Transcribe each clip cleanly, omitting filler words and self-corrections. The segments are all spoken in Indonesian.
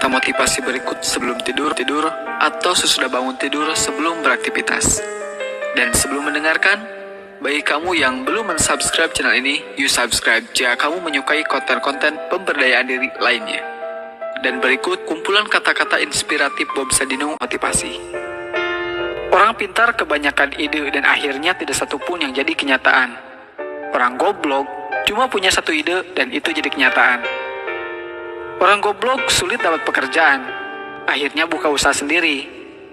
kata motivasi berikut sebelum tidur, atau sesudah bangun tidur sebelum beraktivitas. Dan sebelum mendengarkan, bagi kamu yang belum mensubscribe channel ini, you subscribe jika kamu menyukai konten-konten pemberdayaan diri lainnya. Dan berikut kumpulan kata-kata inspiratif Bob Sadino motivasi. Orang pintar kebanyakan ide dan akhirnya tidak satupun yang jadi kenyataan. Orang goblok cuma punya satu ide dan itu jadi kenyataan. Orang goblok sulit dapat pekerjaan, akhirnya buka usaha sendiri.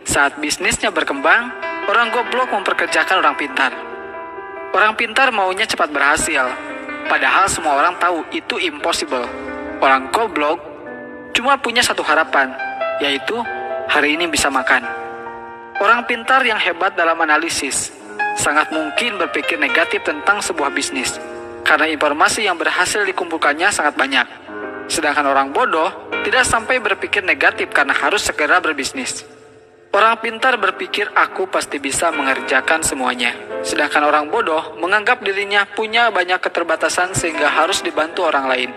Saat bisnisnya berkembang, orang goblok memperkerjakan orang pintar. Orang pintar maunya cepat berhasil, padahal semua orang tahu itu impossible. Orang goblok cuma punya satu harapan, yaitu hari ini bisa makan. Orang pintar yang hebat dalam analisis sangat mungkin berpikir negatif tentang sebuah bisnis, karena informasi yang berhasil dikumpulkannya sangat banyak. Sedangkan orang bodoh tidak sampai berpikir negatif karena harus segera berbisnis. Orang pintar berpikir aku pasti bisa mengerjakan semuanya. Sedangkan orang bodoh menganggap dirinya punya banyak keterbatasan sehingga harus dibantu orang lain.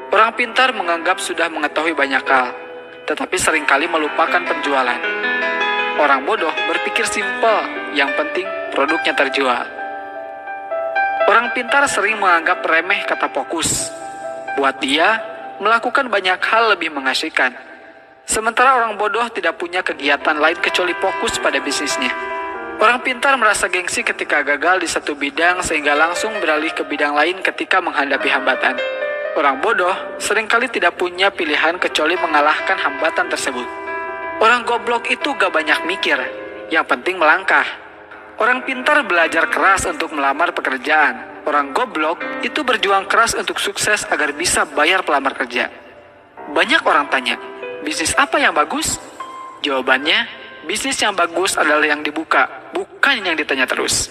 Orang pintar menganggap sudah mengetahui banyak hal, tetapi seringkali melupakan penjualan. Orang bodoh berpikir simpel, yang penting produknya terjual. Orang pintar sering menganggap remeh kata fokus. Buat dia, melakukan banyak hal lebih mengasihkan. Sementara orang bodoh tidak punya kegiatan lain kecuali fokus pada bisnisnya. Orang pintar merasa gengsi ketika gagal di satu bidang sehingga langsung beralih ke bidang lain ketika menghadapi hambatan. Orang bodoh seringkali tidak punya pilihan kecuali mengalahkan hambatan tersebut. Orang goblok itu gak banyak mikir, yang penting melangkah. Orang pintar belajar keras untuk melamar pekerjaan. Orang goblok itu berjuang keras untuk sukses agar bisa bayar pelamar kerja. Banyak orang tanya, bisnis apa yang bagus? Jawabannya, bisnis yang bagus adalah yang dibuka, bukan yang ditanya terus.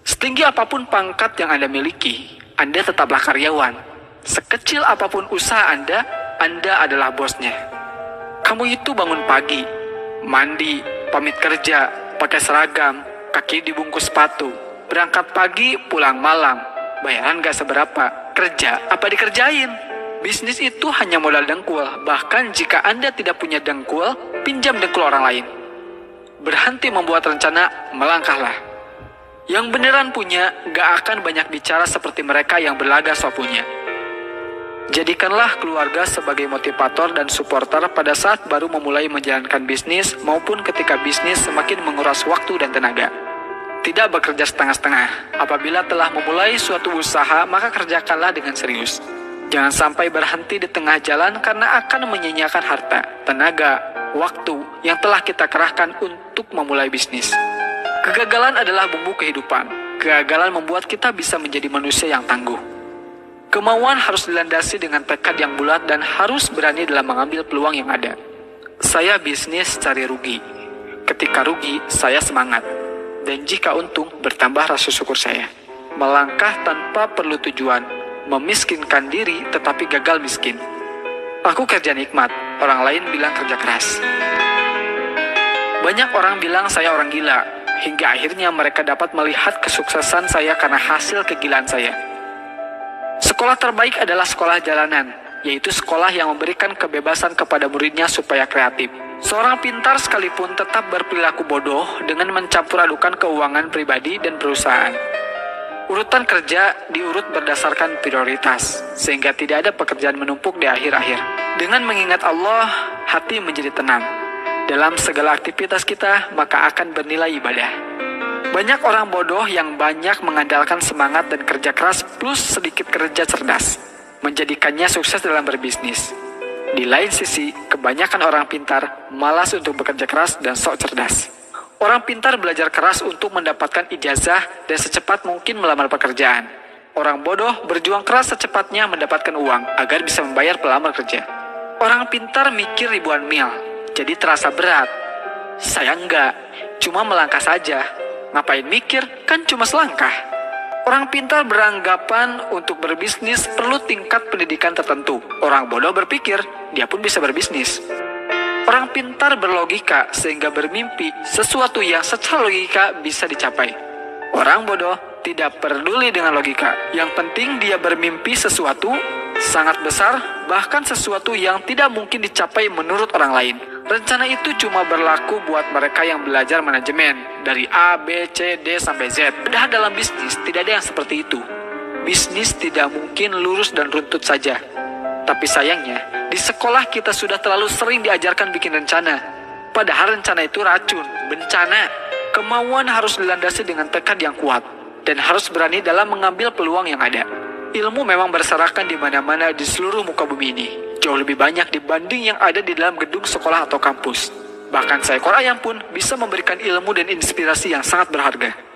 Setinggi apapun pangkat yang Anda miliki, Anda tetaplah karyawan. Sekecil apapun usaha Anda adalah bosnya. Kamu itu bangun pagi, mandi, pamit kerja, pakai seragam, kaki dibungkus sepatu, berangkat pagi, pulang malam, bayaran gak seberapa, kerja apa dikerjain? Bisnis itu hanya modal dengkul, bahkan jika Anda tidak punya dengkul, pinjam dengkul orang lain. Berhenti membuat rencana, melangkahlah. Yang beneran punya, gak akan banyak bicara seperti mereka yang berlagak so punya. Jadikanlah keluarga sebagai motivator dan supporter pada saat baru memulai menjalankan bisnis maupun ketika bisnis semakin menguras waktu dan tenaga. Tidak bekerja setengah-setengah. Apabila telah memulai suatu usaha, maka kerjakanlah dengan serius. Jangan sampai berhenti di tengah jalan karena akan menyia-nyiakan harta, tenaga, waktu yang telah kita kerahkan untuk memulai bisnis. Kegagalan adalah bumbu kehidupan. Kegagalan membuat kita bisa menjadi manusia yang tangguh. Kemauan harus dilandasi dengan tekad yang bulat dan harus berani dalam mengambil peluang yang ada. Saya bisnis cari rugi. Ketika rugi, saya semangat. Dan jika untung, bertambah rasa syukur saya. Melangkah tanpa perlu tujuan, memiskinkan diri tetapi gagal miskin. Aku kerja nikmat, orang lain bilang kerja keras. Banyak orang bilang saya orang gila, hingga akhirnya mereka dapat melihat kesuksesan saya karena hasil kegilaan saya. Sekolah terbaik adalah sekolah jalanan, yaitu sekolah yang memberikan kebebasan kepada muridnya supaya kreatif. Seorang pintar sekalipun tetap berperilaku bodoh dengan mencampur adukan keuangan pribadi dan perusahaan. Urutan kerja diurut berdasarkan prioritas, sehingga tidak ada pekerjaan menumpuk di akhir-akhir. Dengan mengingat Allah, hati menjadi tenang. Dalam segala aktivitas kita, maka akan bernilai ibadah. Banyak orang bodoh yang banyak mengandalkan semangat dan kerja keras plus sedikit kerja cerdas, menjadikannya sukses dalam berbisnis. Di lain sisi, kebanyakan orang pintar malas untuk bekerja keras dan sok cerdas. Orang pintar belajar keras untuk mendapatkan ijazah dan secepat mungkin melamar pekerjaan. Orang bodoh berjuang keras secepatnya mendapatkan uang agar bisa membayar pelamar kerja. Orang pintar mikir ribuan mil, jadi terasa berat. Saya enggak, cuma melangkah saja. Ngapain mikir, kan cuma selangkah. Orang pintar beranggapan untuk berbisnis perlu tingkat pendidikan tertentu. Orang bodoh berpikir, dia pun bisa berbisnis. Orang pintar berlogika sehingga bermimpi sesuatu yang secara logika bisa dicapai. Orang bodoh tidak peduli dengan logika. Yang penting dia bermimpi sesuatu sangat besar, bahkan sesuatu yang tidak mungkin dicapai menurut orang lain. Rencana itu cuma berlaku buat mereka yang belajar manajemen, dari A, B, C, D, sampai Z. Padahal dalam bisnis tidak ada yang seperti itu. Bisnis tidak mungkin lurus dan runtut saja. Tapi sayangnya, di sekolah kita sudah terlalu sering diajarkan bikin rencana. Padahal rencana itu racun, bencana. Kemauan harus dilandasi dengan tekad yang kuat, dan harus berani dalam mengambil peluang yang ada. Ilmu memang berserakan di mana-mana di seluruh muka bumi ini. Jauh lebih banyak dibanding yang ada di dalam gedung sekolah atau kampus. Bahkan seekor ayam pun bisa memberikan ilmu dan inspirasi yang sangat berharga.